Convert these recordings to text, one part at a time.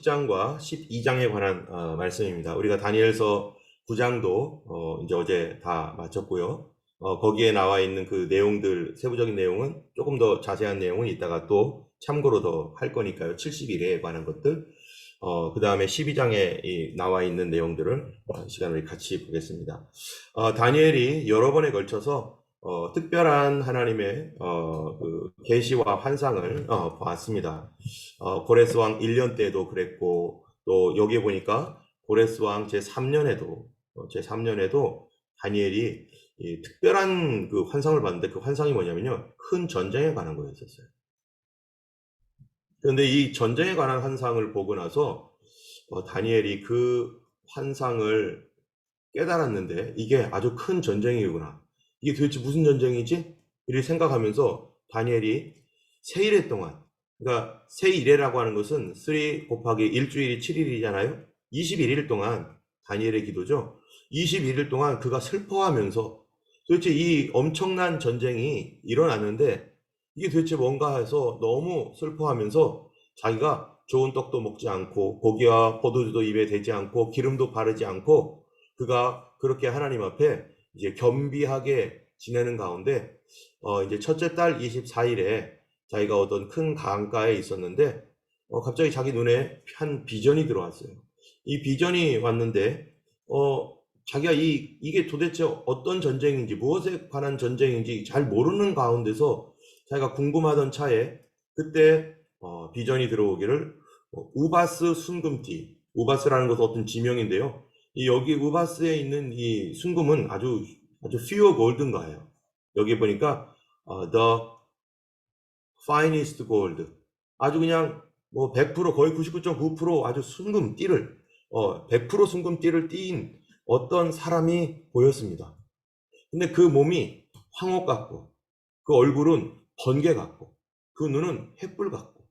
10장과 12장에 관한 말씀입니다. 우리가 다니엘서 9장도 이제 어제 다 마쳤고요. 거기에 나와 있는 그 내용들, 세부적인 내용은 조금 더 자세한 내용은 이따가 또 참고로 더 할 거니까요. 70일에 관한 것들. 그 다음에 12장에 나와 있는 내용들을 시간을 같이 보겠습니다. 다니엘이 여러 번에 걸쳐서 특별한 하나님의 그 계시와 환상을 보았습니다. 고레스 왕 1년 때도 그랬고, 또 여기에 보니까 고레스 왕 제3년에도 다니엘이 이 특별한 그 환상을 봤는데, 그 환상이 뭐냐면요, 큰 전쟁에 관한 거였었어요. 그런데 이 전쟁에 관한 환상을 보고 나서 다니엘이 그 환상을 깨달았는데, 이게 아주 큰 전쟁이구나, 이게 도대체 무슨 전쟁이지? 이를 생각하면서 다니엘이 세일회 동안, 그러니까 세일회라고 하는 것은 3 곱하기 일주일이 7일이잖아요. 21일 동안, 다니엘의 기도죠. 21일 동안 그가 슬퍼하면서 도대체 이 엄청난 전쟁이 일어났는데 이게 도대체 뭔가 해서 너무 슬퍼하면서 자기가 좋은 떡도 먹지 않고 고기와 포도주도 입에 대지 않고 기름도 바르지 않고 그가 그렇게 하나님 앞에 이제 겸비하게 지내는 가운데 이제 첫째 달 24일에 자기가 어떤 큰 강가에 있었는데 갑자기 자기 눈에 한 비전이 들어왔어요. 이 비전이 왔는데 자기가 이게 도대체 어떤 전쟁인지, 무엇에 관한 전쟁인지 잘 모르는 가운데서 자기가 궁금하던 차에 그때 비전이 들어오기를, 우바스 순금티, 우바스라는 것은 어떤 지명인데요. 여기 우바스에 있는 이 순금은 아주 pure golden 거예요. 여기 보니까 the finest gold, 아주 그냥 뭐 100% 거의 99.9% 아주 순금띠를 100% 순금띠를 띈 어떤 사람이 보였습니다. 근데 그 몸이 황옥 같고, 그 얼굴은 번개 같고, 그 눈은 횃불 같고,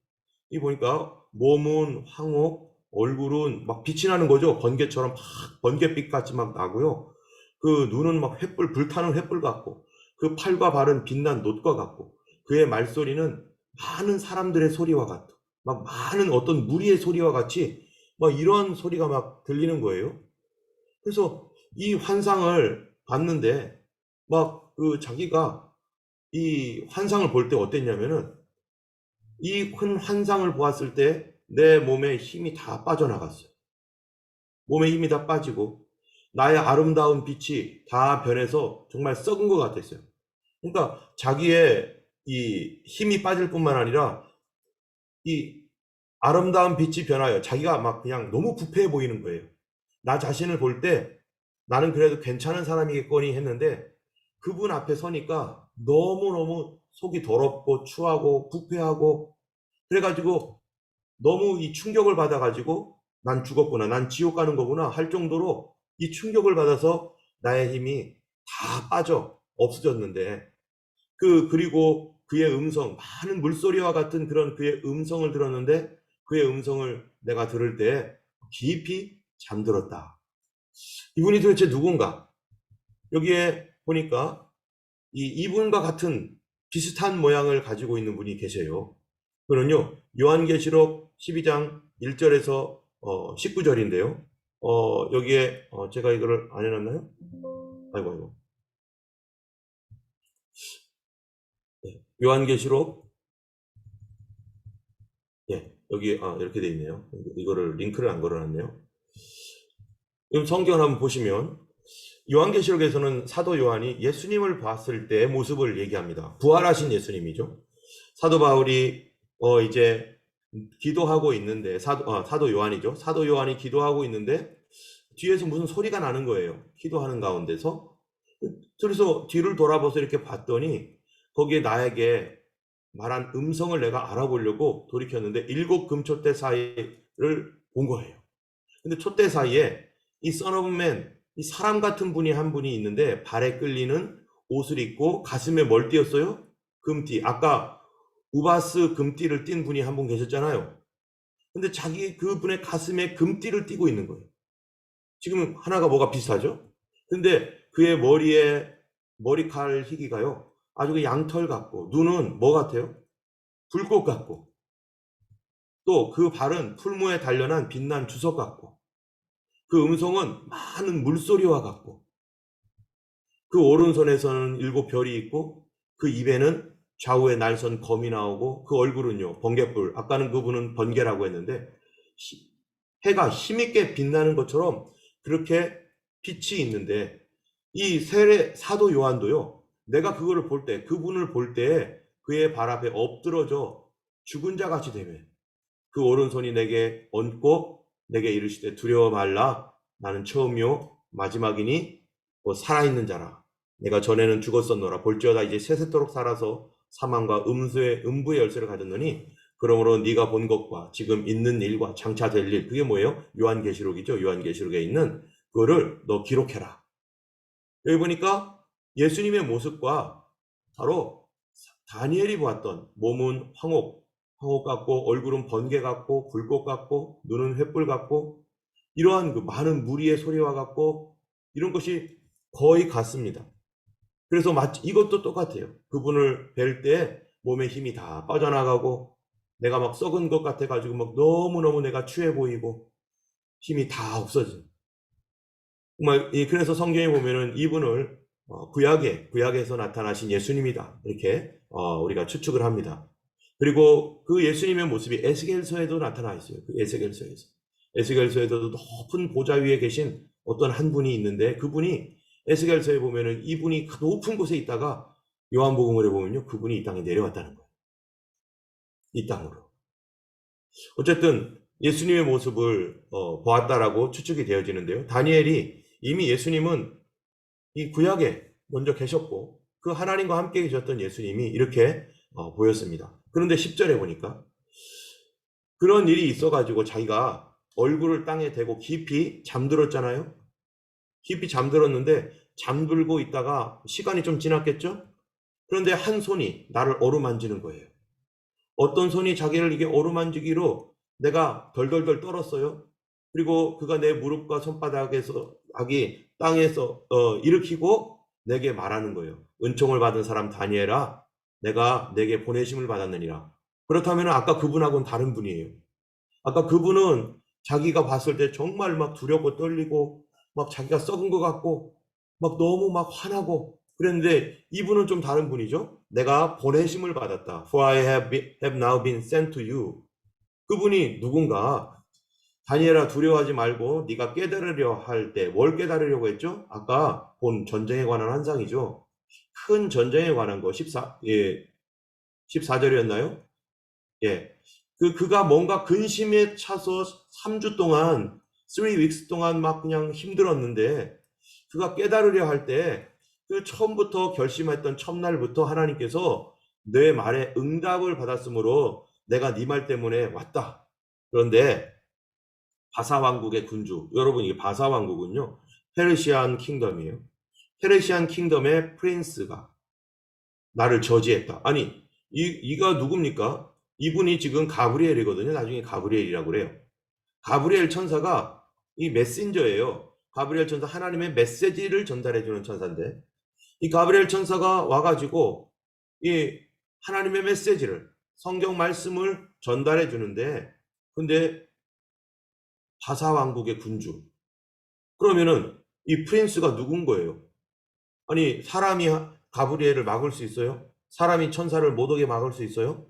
이 보니까 몸은 황옥, 얼굴은 막 빛이 나는 거죠. 번개처럼 막 번개빛 같이 막 나고요. 그 눈은 막 횃불, 불타는 횃불 같고, 그 팔과 발은 빛난 놋과 같고, 그의 말소리는 많은 사람들의 소리와 같고, 막 많은 어떤 무리의 소리와 같이 막 이런 소리가 막 들리는 거예요. 그래서 이 환상을 봤는데 막 그 자기가 이 환상을 볼 때 어땠냐면은, 이 큰 환상을 보았을 때 내 몸에 힘이 다 빠져나갔어요. 몸에 힘이 다 빠지고 나의 아름다운 빛이 다 변해서 정말 썩은 것 같았어요. 그러니까 자기의 이 힘이 빠질 뿐만 아니라 이 아름다운 빛이 변하여 자기가 막 그냥 너무 부패해 보이는 거예요. 나 자신을 볼 때 나는 그래도 괜찮은 사람이겠거니 했는데, 그분 앞에 서니까 너무너무 속이 더럽고 추하고 부패하고, 그래가지고 너무 이 충격을 받아가지고 난 죽었구나, 난 지옥 가는 거구나 할 정도로 이 충격을 받아서 나의 힘이 다 빠져 없어졌는데, 그리고 그의 음성, 많은 물소리와 같은 그런 그의 음성을 들었는데, 그의 음성을 내가 들을 때 깊이 잠들었다. 이분이 도대체 누군가? 여기에 보니까 이분과 같은 비슷한 모양을 가지고 있는 분이 계세요. 그는요, 요한계시록 12장 1절에서 19절인데요. 여기에 제가 이거를 안 해놨나요? 아이고. 네, 요한계시록, 여기 이렇게 돼 있네요. 이거를 링크를 안 걸어놨네요. 그럼 성경을 한번 보시면 요한계시록에서는 사도 요한이 예수님을 봤을 때의 모습을 얘기합니다. 부활하신 예수님이죠. 사도 바울이 이제 기도하고 있는데, 사도 요한이죠. 사도 요한이 기도하고 있는데 뒤에서 무슨 소리가 나는 거예요. 기도하는 가운데서. 그래서 뒤를 돌아봐서 이렇게 봤더니 거기에 나에게 말한 음성을 내가 알아보려고 돌이켰는데 7 금촛대 사이를 본 거예요. 근데 촛대 사이에 이 Son of Man, 이 사람 같은 분이 한 분이 있는데, 발에 끌리는 옷을 입고 가슴에 뭘 띄었어요? 금띠. 아까 우바스 금띠를 띈 분이 한 분 계셨잖아요. 근데 그분의 가슴에 금띠를 띄고 있는 거예요. 지금 하나가 뭐가 비슷하죠? 근데 그의 머리칼 희기가요, 아주 그 양털 같고, 눈은 뭐 같아요? 불꽃 같고, 또 그 발은 풀무에 단련한 빛난 주석 같고 그 음성은 많은 물소리와 같고 그 오른손에서는 7별이 있고 그 입에는 좌우에 날선 검이 나오고 그 얼굴은요 번갯불, 아까는 그분은 번개라고 했는데 해가 힘있게 빛나는 것처럼 그렇게 빛이 있는데 이 세례 사도 요한도요 내가 그거를 볼 때, 그분을 볼 때 그의 발 앞에 엎드러져 죽은 자 같이 되며 그 오른손이 내게 얹고 내게 이르시되 두려워 말라 나는 처음이요 마지막이니 살아있는 자라 내가 전에는 죽었었노라 볼지어다 이제 세세토록 살아서 사망과 음부의 열쇠를 가졌느니 그러므로 네가 본 것과 지금 있는 일과 장차 될 일 그게 뭐예요? 요한계시록이죠. 요한계시록에 있는 그거를 너 기록해라. 여기 보니까 예수님의 모습과 바로 다니엘이 보았던 몸은 황옥 같고 얼굴은 번개 같고 불꽃 같고 눈은 횃불 같고 이러한 그 많은 무리의 소리와 같고 이런 것이 거의 같습니다. 그래서 마치 이것도 똑같아요. 그분을 뵐 때 몸에 힘이 다 빠져나가고 내가 막 썩은 것 같아가지고 막 너무너무 내가 추해 보이고 힘이 다 없어져. 정말 그래서 성경에 보면은 이분을 구약에서 나타나신 예수님이다 이렇게 우리가 추측을 합니다. 그리고 그 예수님의 모습이 에스겔서에도 나타나 있어요. 그 에스겔서에도 높은 보좌 위에 계신 어떤 한 분이 있는데 그분이 에스겔서에 보면은 이분이 높은 곳에 있다가 요한복음에 보면요 그분이 이 땅에 내려왔다는 거예요. 이 땅으로. 어쨌든 예수님의 모습을 보았다라고 추측이 되어지는데요. 다니엘이 이미 예수님은 이 구약에 먼저 계셨고 그 하나님과 함께 계셨던 예수님이 이렇게 보였습니다. 그런데 10절에 보니까 그런 일이 있어가지고 자기가 얼굴을 땅에 대고 깊이 잠들었잖아요. 깊이 잠들었는데 잠들고 있다가 시간이 좀 지났겠죠? 그런데 한 손이 나를 어루만지는 거예요. 어떤 손이 자기를 이게 어루만지기로 내가 덜덜덜 떨었어요. 그리고 그가 내 무릎과 손바닥에서 아기 땅에서 일으키고 내게 말하는 거예요. 은총을 받은 사람 다니엘아, 내가 내게 보내심을 받았느니라. 그렇다면 아까 그분하고는 다른 분이에요. 아까 그분은 자기가 봤을 때 정말 막 두렵고 떨리고 막 자기가 썩은 것 같고 막 너무 막 화나고 그랬는데 이분은 좀 다른 분이죠. 내가 보내심을 받았다. For I have now been sent to you. 그분이 누군가 다니엘아 두려워하지 말고 네가 깨달으려 할 때 뭘 깨달으려고 했죠? 아까 본 전쟁에 관한 환상이죠. 큰 전쟁에 관한 거 14절이었나요? 예. 그가 뭔가 근심에 차서 3주 동안 3 weeks 동안 막 그냥 힘들었는데 그가 깨달으려 할 때 그 처음부터 결심했던 첫날부터 하나님께서 내 말에 응답을 받았으므로 내가 네 말 때문에 왔다. 그런데 바사 왕국의 군주, 여러분 이게 바사 왕국은요 페르시안 킹덤이에요. 페르시안 킹덤의 프린스가 나를 저지했다. 아니 이가 누굽니까? 이분이 지금 가브리엘이거든요. 나중에 가브리엘이라고 그래요. 가브리엘 천사가 이 메신저예요. 가브리엘 천사 하나님의 메시지를 전달해주는 천사인데 이 가브리엘 천사가 와가지고 이 하나님의 메시지를 성경 말씀을 전달해 주는데 근데 바사 왕국의 군주 그러면은 이 프린스가 누군 거예요? 아니 사람이 가브리엘을 막을 수 있어요? 사람이 천사를 못 오게 막을 수 있어요?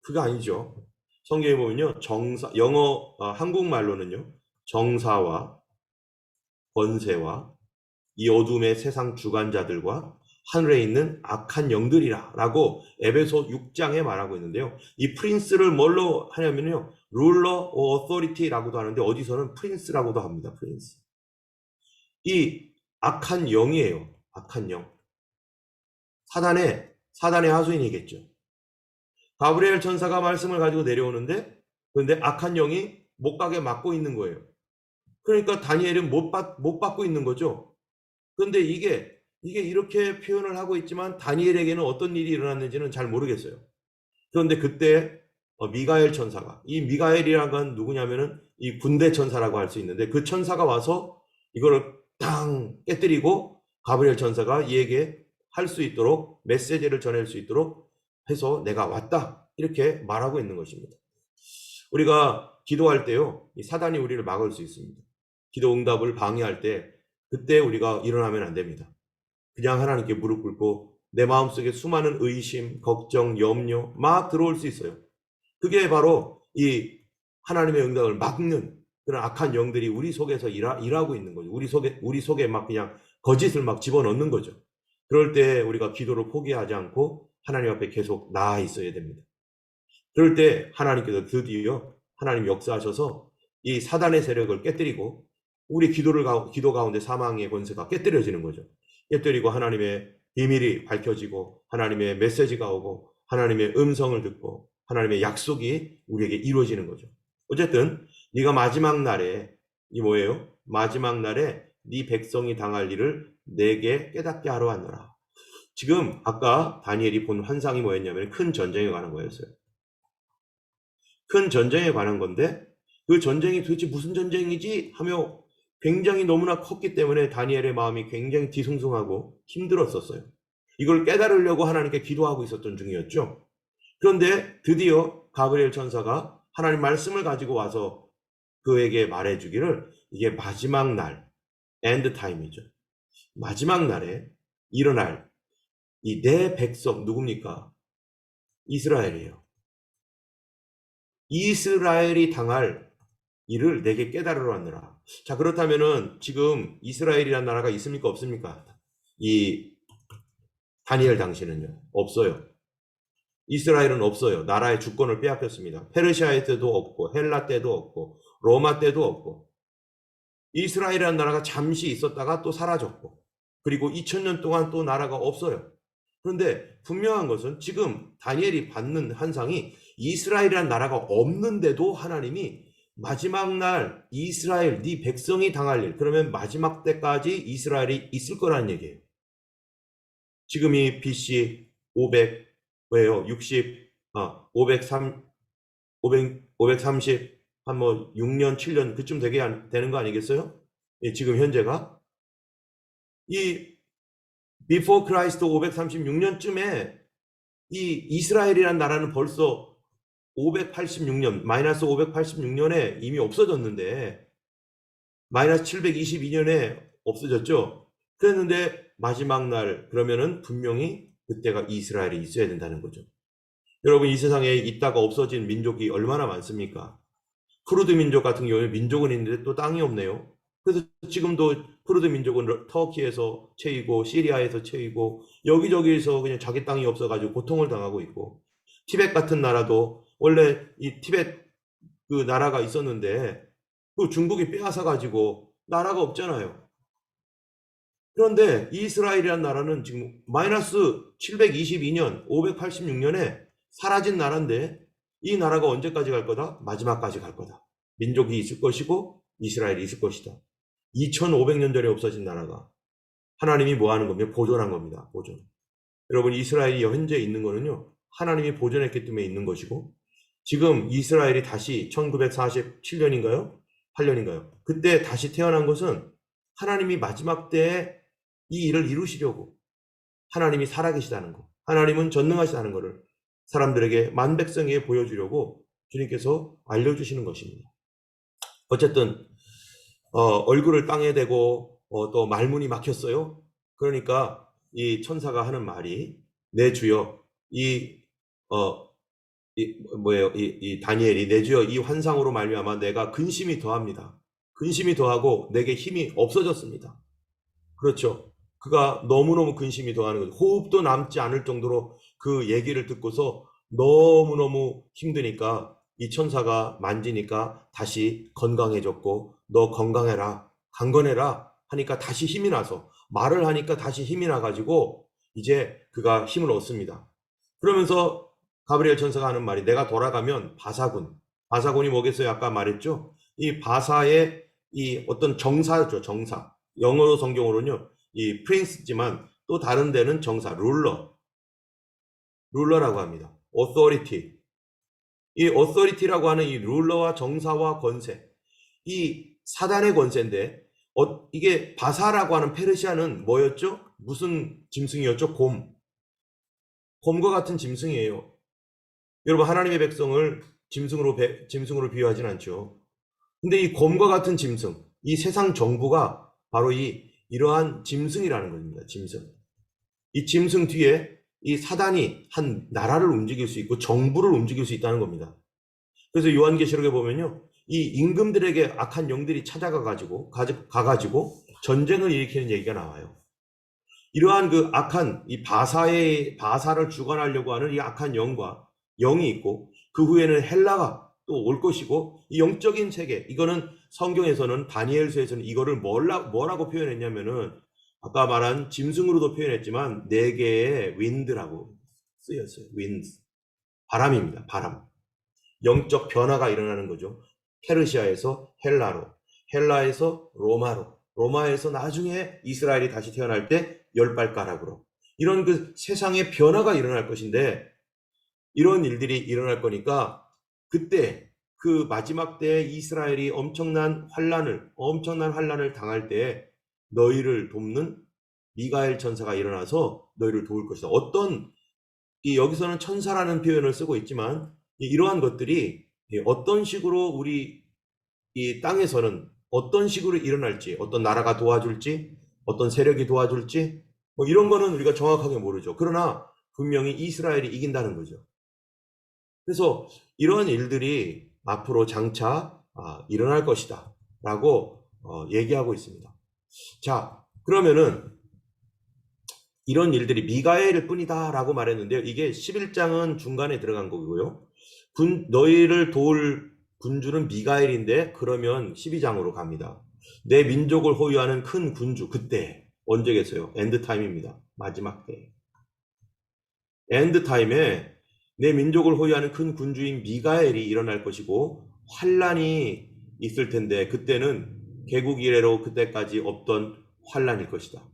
그게 아니죠. 성경에 보면요 한국말로는요 정사와 권세와 이 어둠의 세상 주관자들과 하늘에 있는 악한 영들이라 라고 에베소 6장에 말하고 있는데요. 이 프린스를 뭘로 하냐면요. 룰러 어서리티라고도 하는데 어디서는 프린스라고도 합니다. 프린스. 이 악한 영이에요. 악한 영. 사단의 하수인이겠죠. 가브리엘 천사가 말씀을 가지고 내려오는데 그런데 악한 영이 못 가게 막고 있는 거예요. 그러니까 다니엘은 못 받고 있는 거죠. 그런데 이게 이렇게 표현을 하고 있지만 다니엘에게는 어떤 일이 일어났는지는 잘 모르겠어요. 그런데 그때 미가엘 천사가 이 미가엘이라는 건 누구냐면은 이 군대 천사라고 할 수 있는데 그 천사가 와서 이거를 땅 깨뜨리고 가브리엘 천사가 이에게 할 수 있도록 메시지를 전할 수 있도록 해서 내가 왔다 이렇게 말하고 있는 것입니다. 우리가 기도할 때요, 이 사단이 우리를 막을 수 있습니다. 기도 응답을 방해할 때 그때 우리가 일어나면 안 됩니다. 그냥 하나님께 무릎 꿇고 내 마음속에 수많은 의심, 걱정, 염려 막 들어올 수 있어요. 그게 바로 이 하나님의 응답을 막는 그런 악한 영들이 우리 속에서 일하고 있는 거죠. 우리 속에 막 그냥 거짓을 막 집어넣는 거죠. 그럴 때 우리가 기도를 포기하지 않고 하나님 앞에 계속 나아 있어야 됩니다. 그럴 때 하나님께서 드디어 하나님 역사하셔서 이 사단의 세력을 깨뜨리고 우리 기도 가운데 사망의 권세가 깨뜨려지는 거죠. 깨뜨리고 하나님의 비밀이 밝혀지고 하나님의 메시지가 오고 하나님의 음성을 듣고 하나님의 약속이 우리에게 이루어지는 거죠. 어쨌든 네가 마지막 날에 이 뭐예요? 마지막 날에 네 백성이 당할 일을 내게 깨닫게 하러 왔노라. 지금 아까 다니엘이 본 환상이 뭐였냐면 큰 전쟁에 관한 거였어요. 큰 전쟁에 관한 건데 그 전쟁이 도대체 무슨 전쟁이지 하며 굉장히 너무나 컸기 때문에 다니엘의 마음이 굉장히 뒤숭숭하고 힘들었었어요. 이걸 깨달으려고 하나님께 기도하고 있었던 중이었죠. 그런데 드디어 가브리엘 천사가 하나님 말씀을 가지고 와서 그에게 말해주기를 이게 마지막 날, 엔드 타임이죠. 마지막 날에 일어날 이 내 백성 누굽니까? 이스라엘이에요. 이스라엘이 당할 일을 내게 깨달으러 왔느라. 자, 그렇다면은 지금 이스라엘이라는 나라가 있습니까? 없습니까? 이 다니엘 당시는요. 없어요. 이스라엘은 없어요. 나라의 주권을 빼앗겼습니다. 페르시아 때도 없고 헬라 때도 없고 로마 때도 없고 이스라엘이라는 나라가 잠시 있었다가 또 사라졌고 그리고 2000년 동안 또 나라가 없어요. 그런데 분명한 것은 지금 다니엘이 받는 환상이 이스라엘이라는 나라가 없는데도 하나님이 마지막 날 이스라엘 네 백성이 당할 일 그러면 마지막 때까지 이스라엘이 있을 거라는 얘기예요. 지금이 BC 500 왜요? 60 530 한 뭐 6년 7년 그쯤 되는 거 아니겠어요? 예, 지금 현재가 이 Before Christ 536년쯤에 이 이스라엘이라는 나라는 벌써 586년, 마이너스 586년에 이미 없어졌는데, 마이너스 722년에 없어졌죠? 그랬는데, 마지막 날, 그러면은 분명히 그때가 이스라엘이 있어야 된다는 거죠. 여러분, 이 세상에 있다가 없어진 민족이 얼마나 많습니까? 쿠르드 민족 같은 경우에 민족은 있는데 또 땅이 없네요. 그래서 지금도 쿠르드 민족은 터키에서 채이고 시리아에서 채이고 여기저기에서 그냥 자기 땅이 없어가지고 고통을 당하고 있고 티벳 같은 나라도 원래 이 티벳 그 나라가 있었는데 그 중국이 빼앗아 가지고 나라가 없잖아요. 그런데 이스라엘이라는 나라는 지금 마이너스 722년, 586년에 사라진 나라인데 이 나라가 언제까지 갈 거다? 마지막까지 갈 거다. 민족이 있을 것이고 이스라엘이 있을 것이다. 2500년 전에 없어진 나라가 하나님이 뭐 하는 겁니까? 보존한 겁니다. 보존. 여러분 이스라엘이 현재 있는 거는요. 하나님이 보존했기 때문에 있는 것이고 지금 이스라엘이 다시 1947년인가요? 8년인가요? 그때 다시 태어난 것은 하나님이 마지막 때에 이 일을 이루시려고 하나님이 살아계시다는 거, 하나님은 전능하시다는 것을 사람들에게 만백성에게 보여주려고 주님께서 알려주시는 것입니다. 어쨌든 얼굴을 땅에 대고 또 말문이 막혔어요. 그러니까 이 천사가 하는 말이 내 주여 이 다니엘이 내 주여 이 환상으로 말미암아 내가 근심이 더합니다. 근심이 더하고 내게 힘이 없어졌습니다. 그렇죠. 그가 너무너무 근심이 더하는 거죠. 호흡도 남지 않을 정도로 그 얘기를 듣고서 너무너무 힘드니까 이 천사가 만지니까 다시 건강해졌고 너 건강해라, 강건해라 하니까 다시 힘이 나서 말을 하니까 다시 힘이 나가지고 이제 그가 힘을 얻습니다. 그러면서 가브리엘 천사가 하는 말이 내가 돌아가면 바사군이 뭐겠어요? 아까 말했죠? 이 바사의 이 어떤 정사죠, 정사. 영어로 성경으로는요, 이 프린스지만 또 다른 데는 정사, 룰러라고 합니다. authority. 이 authority라고 하는 이 룰러와 정사와 권세. 이 사단의 권세인데, 이게 바사라고 하는 페르시아는 뭐였죠? 무슨 짐승이었죠? 곰과 같은 짐승이에요. 여러분, 하나님의 백성을 짐승으로 비유하진 않죠. 근데 이 곰과 같은 짐승, 이 세상 정부가 바로 이러한 짐승이라는 겁니다. 짐승. 이 짐승 뒤에 이 사단이 한 나라를 움직일 수 있고 정부를 움직일 수 있다는 겁니다. 그래서 요한계시록에 보면요, 이 임금들에게 악한 영들이 가가지고 전쟁을 일으키는 얘기가 나와요. 이러한 그 악한 이 바사를 주관하려고 하는 이 악한 영이 있고, 그 후에는 헬라가 또 올 것이고, 이 영적인 세계, 이거는 성경에서는 다니엘서에서는 이거를 뭐라고 표현했냐면은 아까 말한 짐승으로도 표현했지만 네 개의 윈드라고 쓰였어요. 윈드. 바람입니다. 바람. 영적 변화가 일어나는 거죠. 페르시아에서 헬라로, 헬라에서 로마로, 로마에서 나중에 이스라엘이 다시 태어날 때 열발가락으로, 이런 그 세상의 변화가 일어날 것인데, 이런 일들이 일어날 거니까 그때 그 마지막 때 이스라엘이 엄청난 환란을 당할 때 너희를 돕는 미가엘 천사가 일어나서 너희를 도울 것이다. 여기서는 천사라는 표현을 쓰고 있지만 이러한 것들이 어떤 식으로 우리 이 땅에서는 어떤 식으로 일어날지, 어떤 나라가 도와줄지, 어떤 세력이 도와줄지, 뭐 이런 거는 우리가 정확하게 모르죠. 그러나 분명히 이스라엘이 이긴다는 거죠. 그래서 이러한 일들이 앞으로 장차 일어날 것이다 라고 얘기하고 있습니다. 자, 그러면은 이런 일들이 미가엘일 뿐이다 라고 말했는데요. 이게 11장은 중간에 들어간 거고요. 너희를 도울 군주는 미가엘인데, 그러면 12장으로 갑니다. 내 민족을 호위하는 큰 군주, 그때 언제겠어요? 엔드타임입니다. 마지막 때. 엔드타임에 내 민족을 호위하는 큰 군주인 미가엘이 일어날 것이고 환란이 있을 텐데, 그때는 개국 이래로 그때까지 없던 환란일 것이다.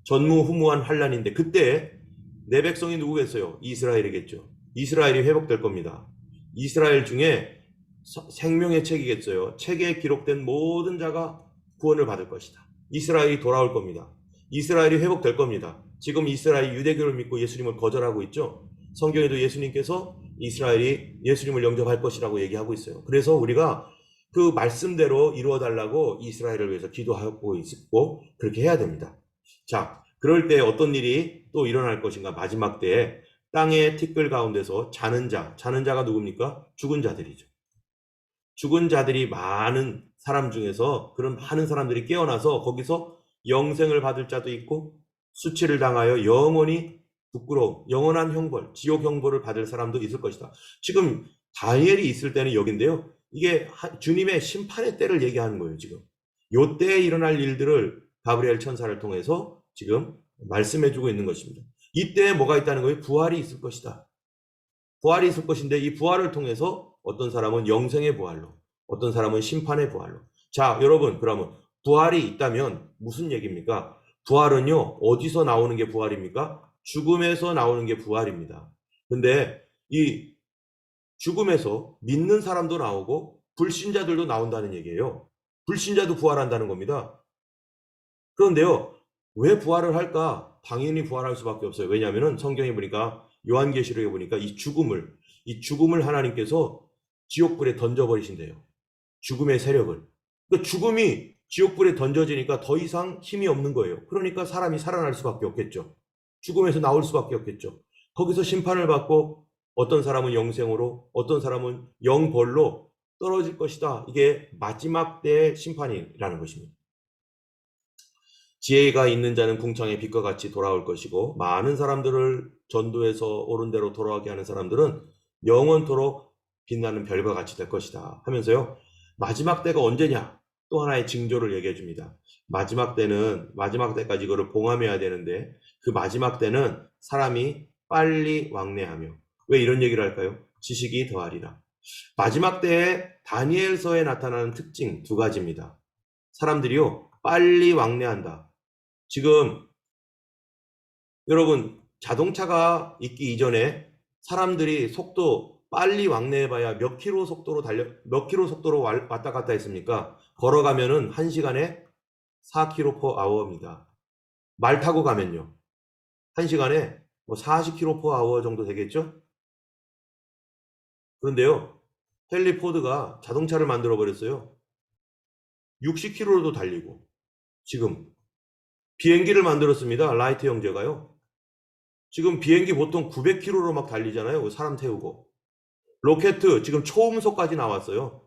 전무후무한 환란인데, 그때 내 백성이 누구겠어요? 이스라엘이겠죠. 이스라엘이 회복될 겁니다. 이스라엘 중에 생명의 책이겠어요. 책에 기록된 모든 자가 구원을 받을 것이다. 이스라엘이 돌아올 겁니다. 이스라엘이 회복될 겁니다. 지금 이스라엘이 유대교를 믿고 예수님을 거절하고 있죠. 성경에도 예수님께서 이스라엘이 예수님을 영접할 것이라고 얘기하고 있어요. 그래서 우리가 그 말씀대로 이루어달라고 이스라엘을 위해서 기도하고 있고 그렇게 해야 됩니다. 자, 그럴 때 어떤 일이 또 일어날 것인가? 마지막 때에 땅의 티끌 가운데서 자는 자가 누굽니까? 죽은 자들이죠. 죽은 자들이 많은 사람 중에서 그런 많은 사람들이 깨어나서 거기서 영생을 받을 자도 있고 수치를 당하여 영원히 영원한 형벌, 지옥 형벌을 받을 사람도 있을 것이다. 지금 다니엘이 있을 때는 여긴데요. 이게 주님의 심판의 때를 얘기하는 거예요, 지금. 요 때에 일어날 일들을 가브리엘 천사를 통해서 지금 말씀해주고 있는 것입니다. 이때에 뭐가 있다는 거예요? 부활이 있을 것이다. 부활이 있을 것인데, 이 부활을 통해서 어떤 사람은 영생의 부활로, 어떤 사람은 심판의 부활로. 자, 여러분, 그러면 부활이 있다면 무슨 얘기입니까? 부활은요, 어디서 나오는 게 부활입니까? 죽음에서 나오는 게 부활입니다. 근데 이 죽음에서 믿는 사람도 나오고 불신자들도 나온다는 얘기예요. 불신자도 부활한다는 겁니다. 그런데요, 왜 부활을 할까? 당연히 부활할 수밖에 없어요. 왜냐하면 성경에 보니까, 요한계시록에 보니까 이 죽음을 하나님께서 지옥불에 던져버리신대요. 죽음의 세력을. 그러니까 죽음이 지옥불에 던져지니까 더 이상 힘이 없는 거예요. 그러니까 사람이 살아날 수밖에 없겠죠. 죽음에서 나올 수밖에 없겠죠. 거기서 심판을 받고 어떤 사람은 영생으로, 어떤 사람은 영벌로 떨어질 것이다. 이게 마지막 때의 심판이라는 것입니다. 지혜가 있는 자는 궁창의 빛과 같이 돌아올 것이고, 많은 사람들을 전도해서 옳은 대로 돌아가게 하는 사람들은 영원토록 빛나는 별과 같이 될 것이다 하면서요, 마지막 때가 언제냐? 또 하나의 징조를 얘기해 줍니다. 마지막 때까지 이거를 봉함해야 되는데, 그 마지막 때는 사람이 빨리 왕래하며. 왜 이런 얘기를 할까요? 지식이 더하리라. 마지막 때에 다니엘서에 나타나는 특징 두 가지입니다. 사람들이요, 빨리 왕래한다. 지금 여러분, 자동차가 있기 이전에 사람들이 빨리 왕래해봐야 몇 킬로 속도로 왔다 갔다 했습니까? 걸어가면은 1시간에 4km/h입니다. 말 타고 가면요, 1시간에 40km/h 정도 되겠죠? 그런데요, 헨리 포드가 자동차를 만들어 버렸어요. 60km로도 달리고. 지금 비행기를 만들었습니다. 라이트 형제가요. 지금 비행기 보통 900km로 막 달리잖아요. 사람 태우고. 로켓 지금 초음속까지 나왔어요.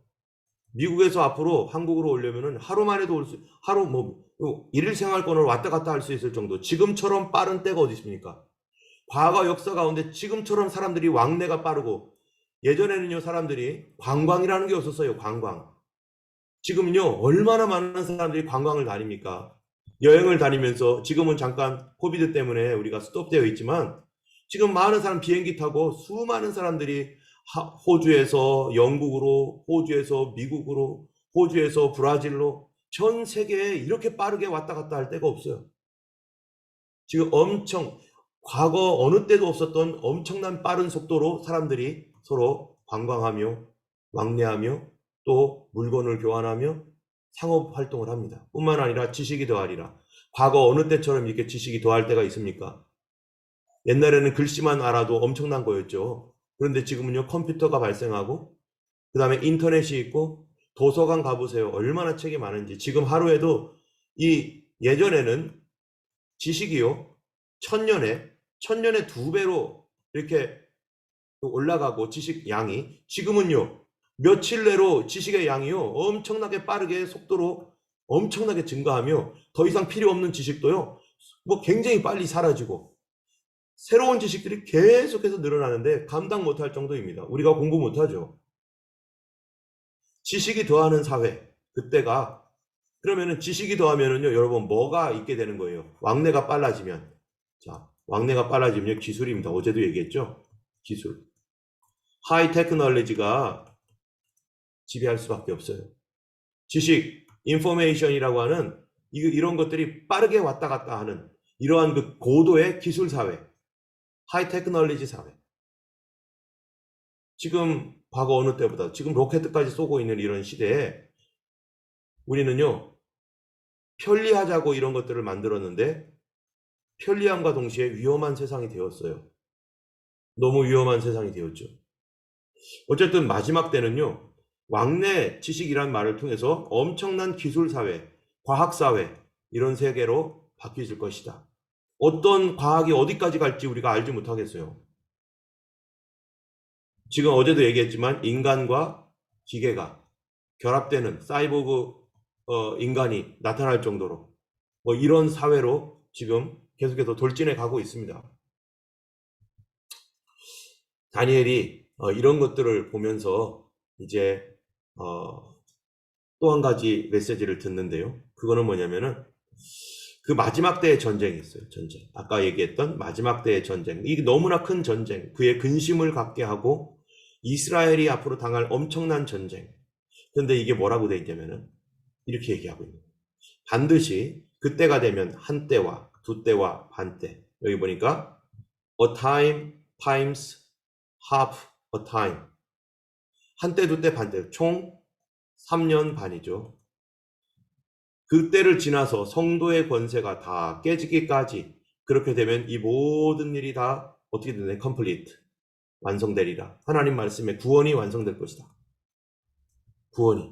미국에서 앞으로 한국으로 오려면은 하루 만에도 하루 일일 생활권을 왔다 갔다 할 수 있을 정도. 지금처럼 빠른 때가 어디 있습니까? 과거 역사 가운데 지금처럼 사람들이 왕래가 빠르고, 예전에는요, 사람들이 관광이라는 게 없었어요. 관광. 지금요, 얼마나 많은 사람들이 관광을 다닙니까? 여행을 다니면서, 지금은 잠깐 코비드 때문에 우리가 스톱되어 있지만, 지금 많은 사람 비행기 타고 수많은 사람들이 호주에서 영국으로, 호주에서 미국으로, 호주에서 브라질로, 전 세계에 이렇게 빠르게 왔다 갔다 할 데가 없어요. 지금 과거 어느 때도 없었던 엄청난 빠른 속도로 사람들이 서로 관광하며 왕래하며 또 물건을 교환하며 상업 활동을 합니다. 뿐만 아니라 지식이 더하리라. 과거 어느 때처럼 이렇게 지식이 더할 때가 있습니까? 옛날에는 글씨만 알아도 엄청난 거였죠. 그런데 지금은요, 컴퓨터가 발생하고 그 다음에 인터넷이 있고, 도서관 가보세요. 얼마나 책이 많은지. 지금 하루에도 예전에는 지식이요, 천년에 2배로 이렇게 올라가고, 지식 양이 지금은요, 며칠 내로 지식의 양이요, 엄청나게 빠르게 속도로 엄청나게 증가하며, 더 이상 필요 없는 지식도요, 굉장히 빨리 사라지고, 새로운 지식들이 계속해서 늘어나는데 감당 못할 정도입니다. 우리가 공부 못하죠. 지식이 더하는 사회, 그때가, 그러면은 지식이 더하면은요, 여러분 뭐가 있게 되는 거예요? 왕래가 빨라지면. 자, 왕래가 빨라지면 기술입니다. 어제도 얘기했죠? 기술. 하이 테크놀로지가 지배할 수밖에 없어요. 지식, 인포메이션이라고 하는 이런 것들이 빠르게 왔다 갔다 하는 이러한 그 고도의 기술 사회, 하이 테크놀로지 사회. 지금 과거 어느 때보다 지금 로켓까지 쏘고 있는 이런 시대에 우리는요, 편리하자고 이런 것들을 만들었는데 편리함과 동시에 위험한 세상이 되었어요. 너무 위험한 세상이 되었죠. 어쨌든 마지막 때는요, 왕래 지식이란 말을 통해서 엄청난 기술사회, 과학사회, 이런 세계로 바뀌어질 것이다. 어떤 과학이 어디까지 갈지 우리가 알지 못하겠어요. 지금 어제도 얘기했지만 인간과 기계가 결합되는 사이보그 인간이 나타날 정도로 이런 사회로 지금 계속해서 돌진해 가고 있습니다. 다니엘이 이런 것들을 보면서 이제 또 한 가지 메시지를 듣는데요. 그거는 뭐냐면은 그 마지막 때의 전쟁이 있어요. 전쟁. 아까 얘기했던 마지막 때의 전쟁. 이게 너무나 큰 전쟁. 그의 근심을 갖게 하고 이스라엘이 앞으로 당할 엄청난 전쟁. 그런데 이게 뭐라고 돼 있냐면은 이렇게 얘기하고 있는 거예요. 반드시 그때가 되면 한 때와 두 때와 반 때. 여기 보니까 a time, times, half a time. 한 때, 두 때, 반 때. 총 3년 반이죠. 그때를 지나서 성도의 권세가 다 깨지기까지, 그렇게 되면 이 모든 일이 다 어떻게 되냐? complete. 완성되리라. 하나님 말씀에 구원이 완성될 것이다. 구원이.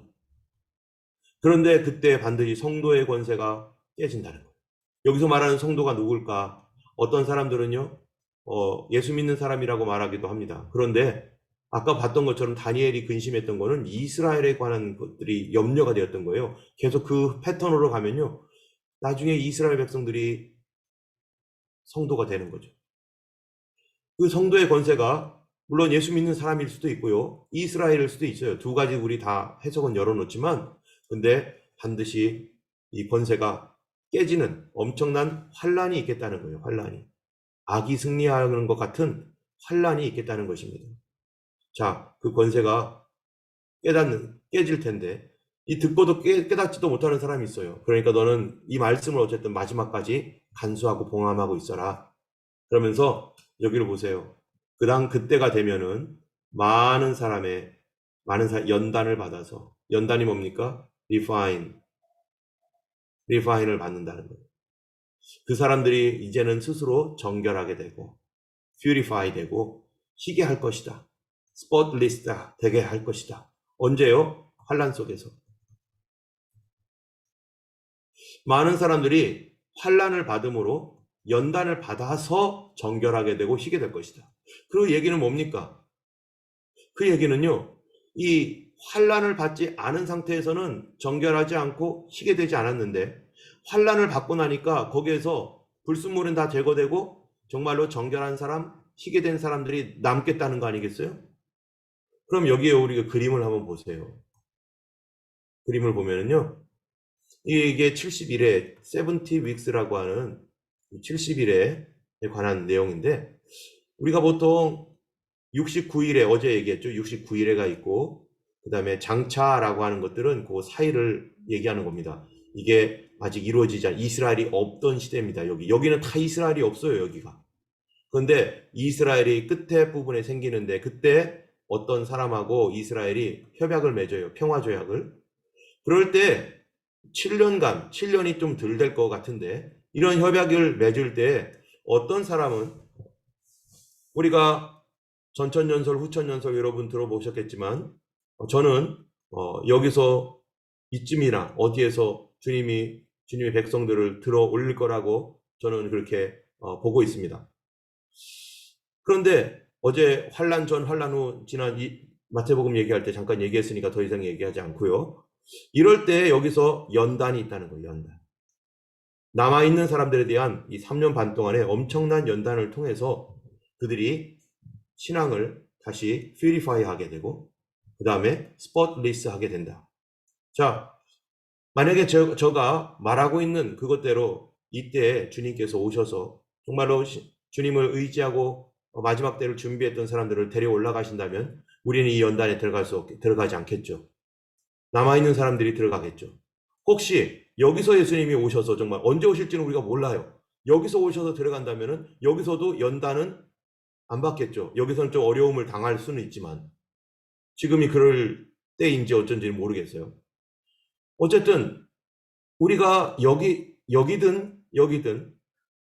그런데 그때 반드시 성도의 권세가 깨진다는 거예요. 여기서 말하는 성도가 누굴까? 어떤 사람들은요, 예수 믿는 사람이라고 말하기도 합니다. 그런데 아까 봤던 것처럼 다니엘이 근심했던 거는 이스라엘에 관한 것들이 염려가 되었던 거예요. 계속 그 패턴으로 가면요, 나중에 이스라엘 백성들이 성도가 되는 거죠. 그 성도의 권세가 물론 예수 믿는 사람일 수도 있고요, 이스라엘일 수도 있어요. 두 가지 우리 다 해석은 열어놓지만, 근데 반드시 이 권세가 깨지는 엄청난 환란이 있겠다는 거예요. 환란이. 악이 승리하는 것 같은 환란이 있겠다는 것입니다. 자, 그 권세가 깨질 텐데, 이 듣고도 깨닫지도 못하는 사람이 있어요. 그러니까 너는 이 말씀을 어쨌든 마지막까지 간수하고 봉함하고 있어라. 그러면서 여기를 보세요. 그때가 되면은 많은 연단을 받아서, 연단이 뭡니까? 리파인을 받는다는 거예요. 그 사람들이 이제는 스스로 정결하게 되고, purify 되고, 희게 할 것이다. 스포틀리스트가 되게 할 것이다. 언제요? 환란 속에서. 많은 사람들이 환란을 받음으로 연단을 받아서 정결하게 되고 희게 될 것이다. 그 얘기는 뭡니까? 그 얘기는요, 이 환란을 받지 않은 상태에서는 정결하지 않고 희게 되지 않았는데, 환란을 받고 나니까 거기에서 불순물은 다 제거되고 정말로 정결한 사람, 희게 된 사람들이 남겠다는 거 아니겠어요? 그럼 여기에 우리가 그림을 한번 보세요. 그림을 보면은요, 이게 70일에 70 weeks라고 하는 70일에 관한 내용인데, 우리가 보통 69일에 어제 얘기했죠. 69일에가 있고, 그 다음에 장차라고 하는 것들은 그 사이를 얘기하는 겁니다. 이게 아직 이루어지지 않은 이스라엘이 없던 시대입니다. 여기는 다 이스라엘이 없어요. 여기가. 그런데 이스라엘이 끝에 부분에 생기는데, 그때 어떤 사람하고 이스라엘이 협약을 맺어요. 평화조약을. 그럴 때 7년간, 7년이 좀 덜 될 것 같은데, 이런 협약을 맺을 때 어떤 사람은, 우리가 전천연설, 후천연설 여러분 들어보셨겠지만, 저는 여기서 이쯤이나 어디에서 주님의 백성들을 들어 올릴 거라고 저는 그렇게 보고 있습니다. 그런데 어제 환란 전, 환란 후 지난 마태복음 얘기할 때 잠깐 얘기했으니까 더 이상 얘기하지 않고요. 이럴 때 여기서 연단이 있다는 거예요. 연단. 남아있는 사람들에 대한 이 3년 반 동안의 엄청난 연단을 통해서 그들이 신앙을 다시 퓨리파이 하게 되고, 그 다음에 스포틀리스 하게 된다. 자, 만약에 저가 말하고 있는 그것대로 이때 주님께서 오셔서 정말로 주님을 의지하고 마지막 때를 준비했던 사람들을 데려 올라가신다면 우리는 이 연단에 들어가지 않겠죠. 남아있는 사람들이 들어가겠죠. 혹시 여기서 예수님이 오셔서, 정말 언제 오실지는 우리가 몰라요. 여기서 오셔서 들어간다면 여기서도 연단은 안 받겠죠. 여기서는 좀 어려움을 당할 수는 있지만, 지금이 그럴 때인지 어쩐지는 모르겠어요. 어쨌든 우리가 여기든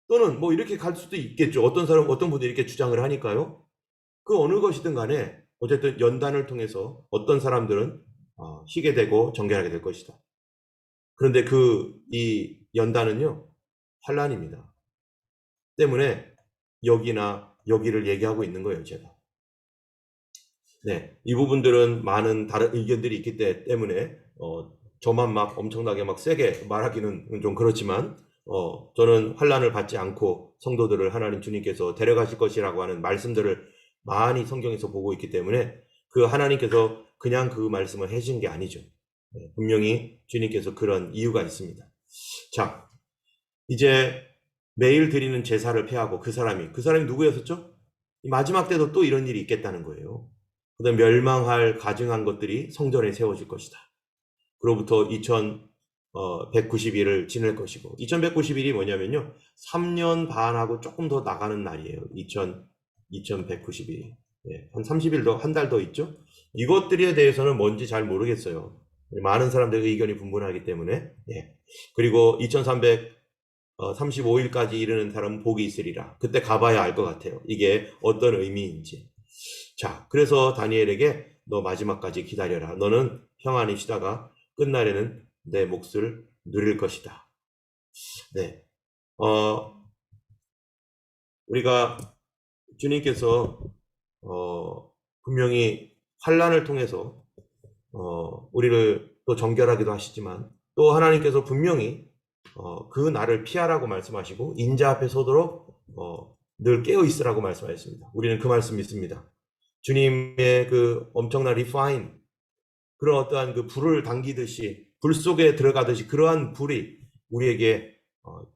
또는 뭐 이렇게 갈 수도 있겠죠. 어떤 분들이 이렇게 주장을 하니까요. 그 어느 것이든 간에 어쨌든 연단을 통해서 어떤 사람들은 희게 되고 정결하게 될 것이다. 그런데 이 연단은요, 환란입니다. 때문에 여기를 얘기하고 있는 거예요, 제가. 네, 이 부분들은 많은 다른 의견들이 있기 때문에 저만 막 엄청나게 막 세게 말하기는 좀 그렇지만, 저는 환란을 받지 않고 성도들을 하나님 주님께서 데려가실 것이라고 하는 말씀들을 많이 성경에서 보고 있기 때문에, 그 하나님께서 그냥 그 말씀을 해주신 게 아니죠. 네, 분명히 주님께서 그런 이유가 있습니다. 자, 이제 매일 드리는 제사를 폐하고 그 사람이 누구였었죠? 마지막 때도 또 이런 일이 있겠다는 거예요. 그다음 멸망할 가증한 것들이 성전에 세워질 것이다. 그로부터 2190일을 지낼 것이고, 2190일이 뭐냐면요, 3년 반하고 조금 더 나가는 날이에요. 2190일이. 예, 한 30일 더, 한 달 더 있죠. 이것들에 대해서는 뭔지 잘 모르겠어요. 많은 사람들의 의견이 분분하기 때문에. 예. 그리고 2335일까지 이르는 사람은 복이 있으리라. 그때 가봐야 알 것 같아요. 이게 어떤 의미인지. 자, 그래서 다니엘에게 너 마지막까지 기다려라. 너는 평안히 쉬다가 끝날에는 내 몫을 누릴 것이다. 네. 우리가 주님께서 분명히 환란을 통해서 우리를 또 정결하기도 하시지만, 또 하나님께서 분명히 그 날을 피하라고 말씀하시고 인자 앞에 서도록 늘 깨어 있으라고 말씀하셨습니다. 우리는 그 말씀 믿습니다. 주님의 그 엄청난 리파인, 그런 어떠한 그 불을 당기듯이, 불 속에 들어가듯이 그러한 불이 우리에게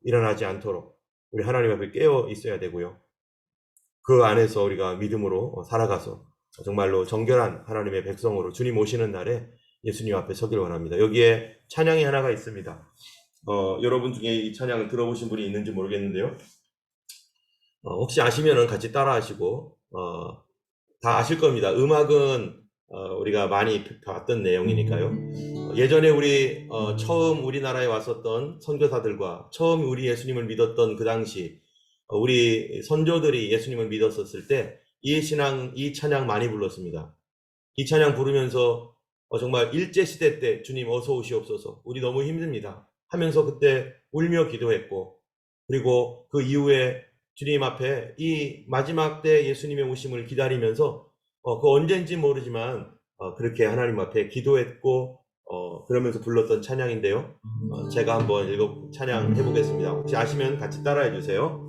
일어나지 않도록 우리 하나님 앞에 깨어 있어야 되고요. 그 안에서 우리가 믿음으로 살아가서 정말로 정결한 하나님의 백성으로 주님 오시는 날에 예수님 앞에 서길 원합니다. 여기에 찬양이 하나가 있습니다. 여러분 중에 이 찬양을 들어보신 분이 있는지 모르겠는데요. 혹시 아시면은 같이 따라 하시고, 다 아실 겁니다. 음악은 우리가 많이 봤던 내용이니까요. 예전에 우리 처음 우리나라에 왔었던 선교사들과 처음 우리 예수님을 믿었던 그 당시 우리 선조들이 예수님을 믿었었을 때 이 찬양 많이 불렀습니다. 이 찬양 부르면서 정말 일제시대 때 주님 어서 오시옵소서, 우리 너무 힘듭니다 하면서 그때 울며 기도했고, 그리고 그 이후에 주님 앞에 이 마지막 때 예수님의 오심을 기다리면서 그 언젠지 모르지만 그렇게 하나님 앞에 기도했고, 그러면서 불렀던 찬양인데요. 제가 한번 찬양 해보겠습니다. 혹시 아시면 같이 따라해 주세요.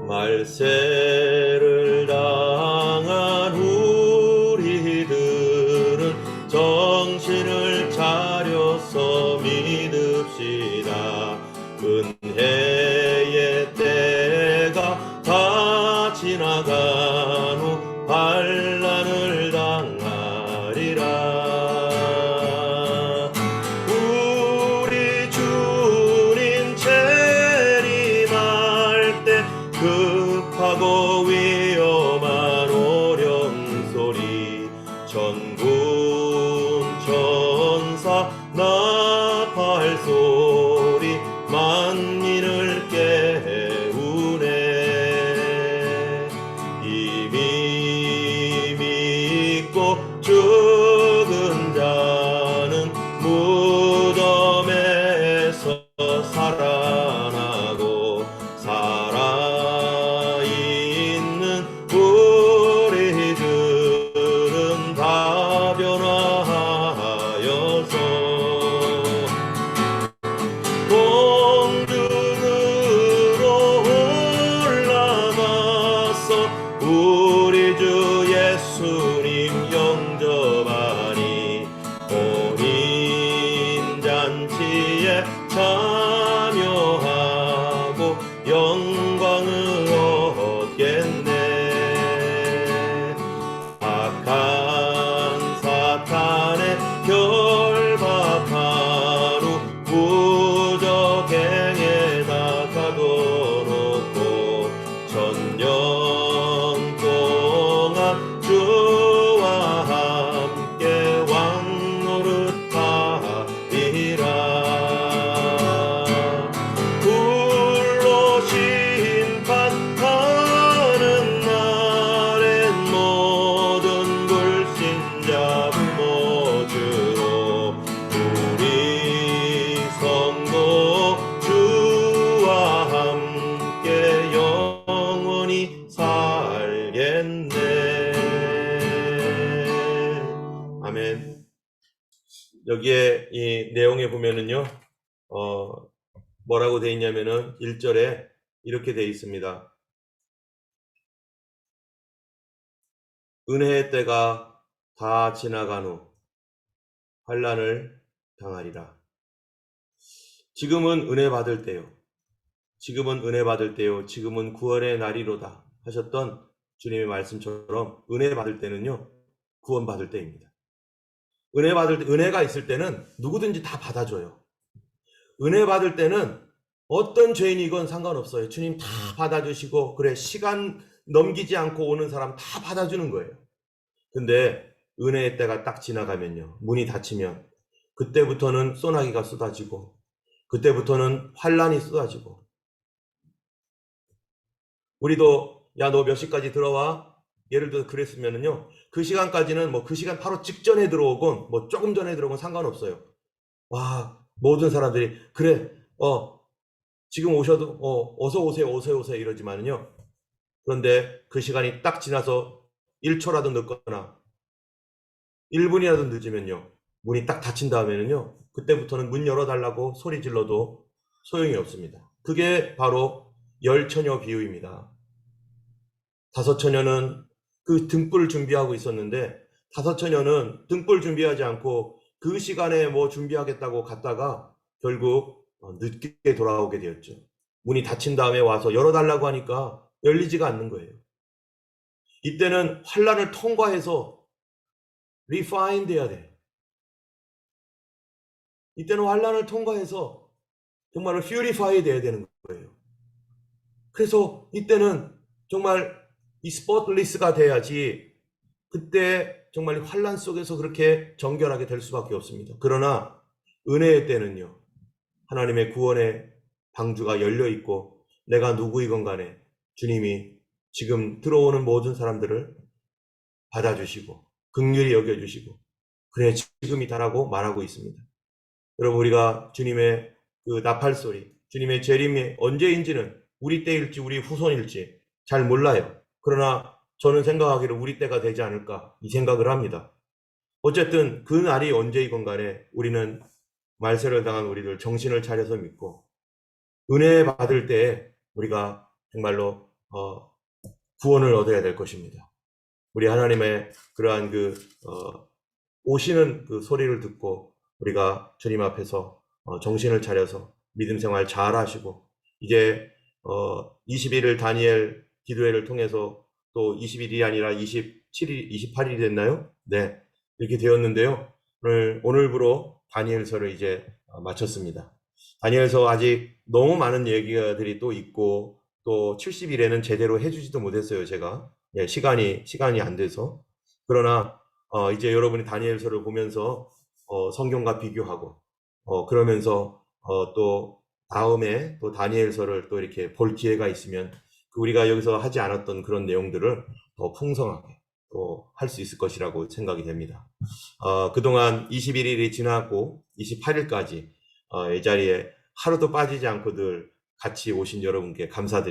말세를 당한 우리들은 정신을 차려서 믿읍시다. 은혜의 때가 다 지나간 후 환난을 당하리라. 우리 주님 재림할 때 급하고 위험한 오령소리, 전군 천사 나팔 소리 만민을 깨우네. 이미 믿고 죽은 자는 무덤에서 살아나고 살아있는 우리들은 다 변화하여서 공중으로 올라가서 우리 주 예수님 영접하니 혼인잔치에 참여하고 영광을 얻겠네. 악한 사탄의 결박한 후 부적행에다 가둬놓고 천년 동안 주와 함께 왕노릇하리라. 불로 심판하는 날엔 모든 불신자 부모주로 우리 성도 주와 함께 영원히 살겠네. 아멘. 여기에 이 내용에 보면은요, 뭐라고 돼 있냐면은 1절에 이렇게 돼 있습니다. 은혜의 때가 다 지나간 후 환난을 당하리라. 지금은 은혜 받을 때요. 지금은 은혜 받을 때요. 지금은 구원의 날이로다 하셨던 주님의 말씀처럼 은혜 받을 때는요, 구원 받을 때입니다. 은혜 받을 때, 은혜가 있을 때는 누구든지 다 받아줘요. 은혜 받을 때는 어떤 죄인이건 상관없어요. 주님 다 받아주시고, 그래, 시간 넘기지 않고 오는 사람 다 받아주는 거예요. 근데 은혜의 때가 딱 지나가면요, 문이 닫히면 그때부터는 소나기가 쏟아지고, 그때부터는 환란이 쏟아지고, 우리도 야, 너 몇 시까지 들어와? 예를 들어 그랬으면은요, 그 시간까지는 뭐 그 시간 바로 직전에 들어오건 뭐 조금 전에 들어오건 상관없어요. 와, 모든 사람들이 그래, 지금 오셔도 어서 오세요, 어서 오세요 이러지만은요, 그런데 그 시간이 딱 지나서 1초라도 늦거나 1분이라도 늦으면요, 문이 딱 닫힌 다음에는요, 그때부터는 문 열어달라고 소리 질러도 소용이 없습니다. 그게 바로 열처녀 비유입니다. 다섯 처녀는 그 등불을 준비하고 있었는데, 다섯 처녀는 등불 준비하지 않고 그 시간에 뭐 준비하겠다고 갔다가 결국 늦게 돌아오게 되었죠. 문이 닫힌 다음에 와서 열어달라고 하니까 열리지가 않는 거예요. 이때는 환란을 통과해서 refine 돼야 돼. 이때는 환란을 통과해서 정말 purify 돼야 되는 거예요. 그래서 이때는 정말 이 스포틀리스가 돼야지 그때 정말 환란 속에서 그렇게 정결하게 될 수밖에 없습니다. 그러나 은혜의 때는요, 하나님의 구원의 방주가 열려 있고 내가 누구이건 간에 주님이 지금 들어오는 모든 사람들을 받아주시고 긍휼히 여겨주시고 그래 지금이다라고 말하고 있습니다. 여러분 우리가 주님의 그 나팔소리, 주님의 재림이 언제인지는 우리 때일지 우리 후손일지 잘 몰라요. 그러나 저는 생각하기를 우리 때가 되지 않을까 이 생각을 합니다. 어쨌든 그 날이 언제이건 간에 우리는 말세를 당한 우리들 정신을 차려서 믿고 은혜 받을 때에 우리가 정말로 구원을 얻어야 될 것입니다. 우리 하나님의 그러한 오시는 그 소리를 듣고 우리가 주님 앞에서 정신을 차려서 믿음 생활 잘 하시고 이제 21일 다니엘 기도회를 통해서 또 20일이 아니라 27일, 28일이 됐나요? 네. 이렇게 되었는데요. 오늘부로 다니엘서를 이제 마쳤습니다. 다니엘서 아직 너무 많은 얘기들이 또 있고 또 70일에는 제대로 해주지도 못했어요, 제가. 예, 시간이 안 돼서. 그러나 이제 여러분이 다니엘서를 보면서 성경과 비교하고 그러면서 또 다음에 또 다니엘서를 또 이렇게 볼 기회가 있으면 우리가 여기서 하지 않았던 그런 내용들을 더 풍성하게 또 할 수 있을 것이라고 생각이 됩니다. 그동안 21일이 지나고 28일까지 이 자리에 하루도 빠지지 않고들 같이 오신 여러분께 감사드립니다.